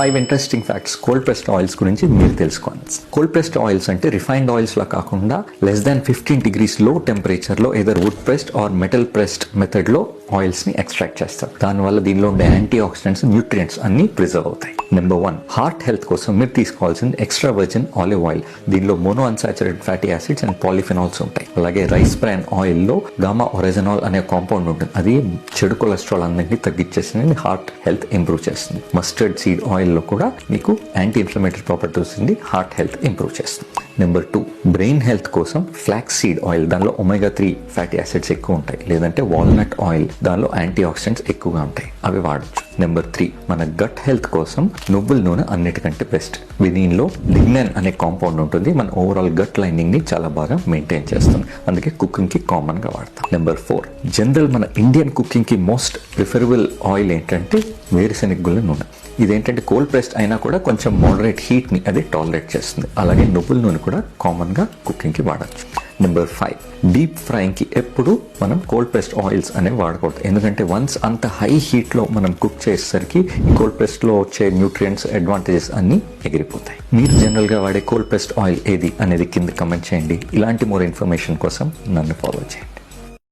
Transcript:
5 interesting facts cold pressed oils గురించి మీరు తెలుసుకోండి. కోల్డ్ ప్రెస్డ్ ఆయిల్స్ అంటే రిఫైన్డ్ ఆయిల్స్ లా కాకుండా లెస్ దాన్ 15 degrees లో టెంపరేచర్ లో either would pressed are metal pressed method లో ఆయిల్స్ ని ఎక్స్ట్రాక్ట్ చేస్తారు. దానివల్ల దీనిలో ఉండే యాంటీ ఆక్సిడెంట్స్, న్యూట్రియంట్స్ అన్ని ప్రిజర్వ్ అవుతాయి. నెంబర్ 1, హార్ట్ హెల్త్ కోసం మీరు తీసుకోవాల్సింది ఎక్స్ట్రా వర్జిన్ ఆలివ్ ఆయిల్. దీనిలో mono unsaturated fatty acids and polyphenols ఉంటాయి. అలాగే రైస్ బ్రాన్ ఆయిల్ లో గామా ఒరెజనాల్ అనే కాంపౌండ్ ఉంటుంది. అది చెడు కొలెస్ట్రాల్ అన్నింటినీ తగ్గించేస్తుంది, హార్ట్ హెల్త్ ఇంప్రూవ్ చేస్తుంది. మస్టర్డ్ సీడ్ ఆయిల్ లో కూడా మీకు యాంటీ ఇన్ఫ్లమేటరీ ప్రాపర్టీస్ ఉంది, హార్ట్ హెల్త్ ఇంప్రూవ్ చేస్తుంది. నెంబర్ 2, బ్రెయిన్ హెల్త్ కోసం ఫ్లాక్స్ సీడ్ ఆయిల్. దానిలో ఒమేగా 3 ఫ్యాటీ యాసిడ్స్ ఎక్కువ ఉంటాయి. లేదంటే వాల్నట్ ఆయిల్, దానిలో యాంటీ ఆక్సిడెంట్స్ ఎక్కువగా ఉంటాయి, అవి వాడచ్చు. నెంబర్ 3, మన గట్ హెల్త్ కోసం నువ్వుల నూనె అన్నిటికంటే బెస్ట్. దీనిలో లిగ్నన్ అనే కాంపౌండ్ ఉంటుంది, మన ఓవరాల్ గట్ లైనింగ్ ని చాలా బాగా మెయింటైన్ చేస్తుంది. అందుకే కుకింగ్ కి కామన్ గా వాడతాం. నెంబర్ 4, జనరల్ మన ఇండియన్ కుకింగ్ కి మోస్ట్ ప్రిఫరబుల్ ఆయిల్ ఏంటంటే వేరుశెనగ నూనె. ఇదేంటంటే కోల్డ్ ప్రెస్డ్ అయినా కూడా కొంచెం మోడరేట్ హీట్ ని అది టాలరేట్ చేస్తుంది. అలాగే నువ్వుల నూనె కూడా కామన్ గా కుకింగ్ కి వాడచ్చు. నెంబర్ 5, డీప్ ఫ్రైయింగ్ కి ఎప్పుడు మనం కోల్డ్ ప్రెస్డ్ ఆయిల్స్ అనేవి వాడకూడదు. ఎందుకంటే వన్స్ అంత హై హీట్ లో మనం కుక్ చేసేసరికి ఈ కోల్డ్ ప్రెస్డ్ లో వచ్చే న్యూట్రియంట్స్, అడ్వాంటేజెస్ అన్ని ఎగిరిపోతాయి. మీరు జనరల్ గా వాడే కోల్డ్ ప్రెస్డ్ ఆయిల్ ఏది అనేది కింద కమెంట్ చేయండి. ఇలాంటి మోర్ ఇన్ఫర్మేషన్ కోసం నన్ను ఫాలో చేయండి.